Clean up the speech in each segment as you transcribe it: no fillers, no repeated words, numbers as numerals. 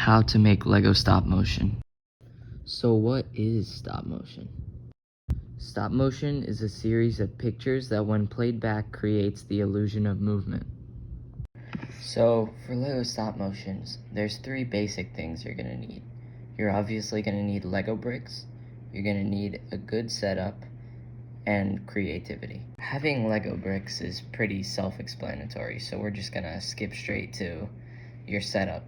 how to make Lego stop motion. So what is stop motion? Stop motion is a series of pictures that when played back creates the illusion of movement. So for Lego stop motions, there's three basic things you're gonna need. You're obviously gonna need Lego bricks, you're gonna need a good setup, and creativity. Having Lego bricks is pretty self-explanatory, so we're just gonna skip straight to your setup.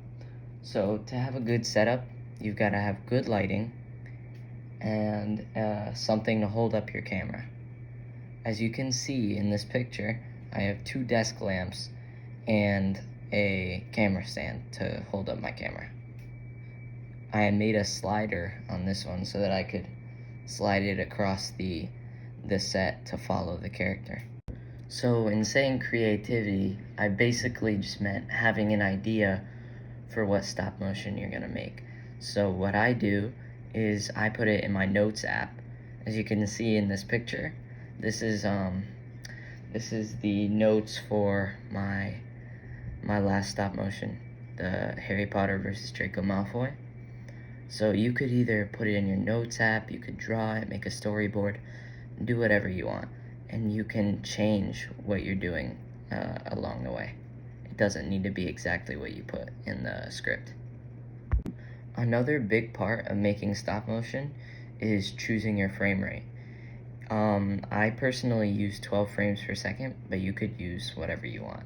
So to have a good setup, you've got to have good lighting and something to hold up your camera. As you can see in this picture, I have 2 desk lamps and a camera stand to hold up my camera. I had made a slider on this one so that I could slide it across the set to follow the character. So in saying creativity, I basically just meant having an idea for what stop motion you're gonna make. So what I do is I put it in my notes app. As you can see in this picture, this is the notes for my last stop motion, the Harry Potter versus Draco Malfoy. So you could either put it in your notes app, you could draw it, make a storyboard, do whatever you want, and you can change what you're doing along the way. It doesn't need to be exactly what you put in the script. Another big part of making stop motion is choosing your frame rate. I personally use 12 frames per second, but you could use whatever you want.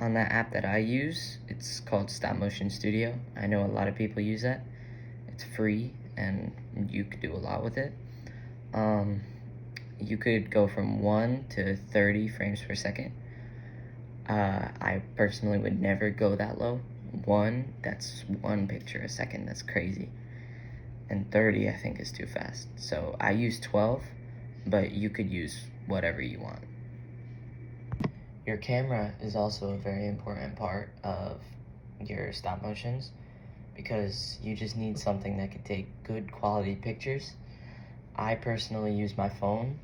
On the app that I use, it's called Stop Motion Studio. I know a lot of people use that. It's free and you could do a lot with it. You could go from 1 to 30 frames per second. I personally would never go that low. 1, that's 1 picture a second, that's crazy. And 30 I think is too fast. So I use 12, but you could use whatever you want. Your camera is also a very important part of your stop motions because you just need something that could take good quality pictures. I personally use my phone.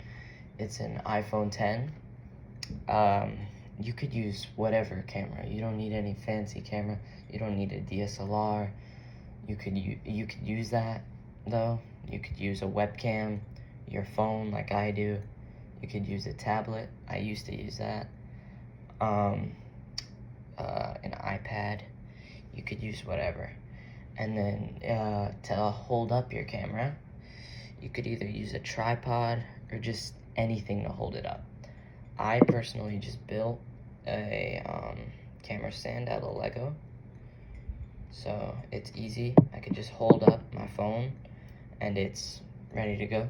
It's an iPhone 10. You could use whatever camera. You don't need any fancy camera. You don't need a DSLR. You could use that though. You could use a webcam, your phone like I do. You could use a tablet. I used to use that. An iPad. You could use whatever. And then to hold up your camera, you could either use a tripod or just anything to hold it up. I personally just built a camera stand out of Lego, so it's easy. I can just hold up my phone and it's ready to go.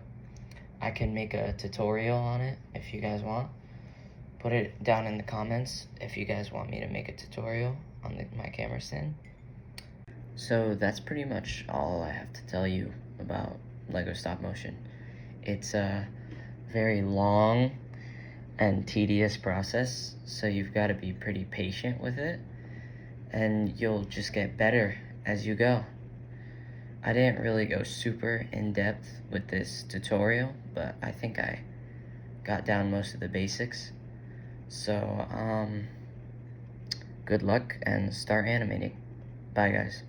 I can make a tutorial on it if you guys want. Put it down in the comments if you guys want me to make a tutorial on my camera stand. So that's pretty much all I have to tell you about Lego stop motion. It's a very long and tedious process, so you've got to be pretty patient with it, and you'll just get better as you go. I didn't really go super in-depth with this tutorial, but I think I got down most of the basics. So, good luck and start animating. Bye, guys.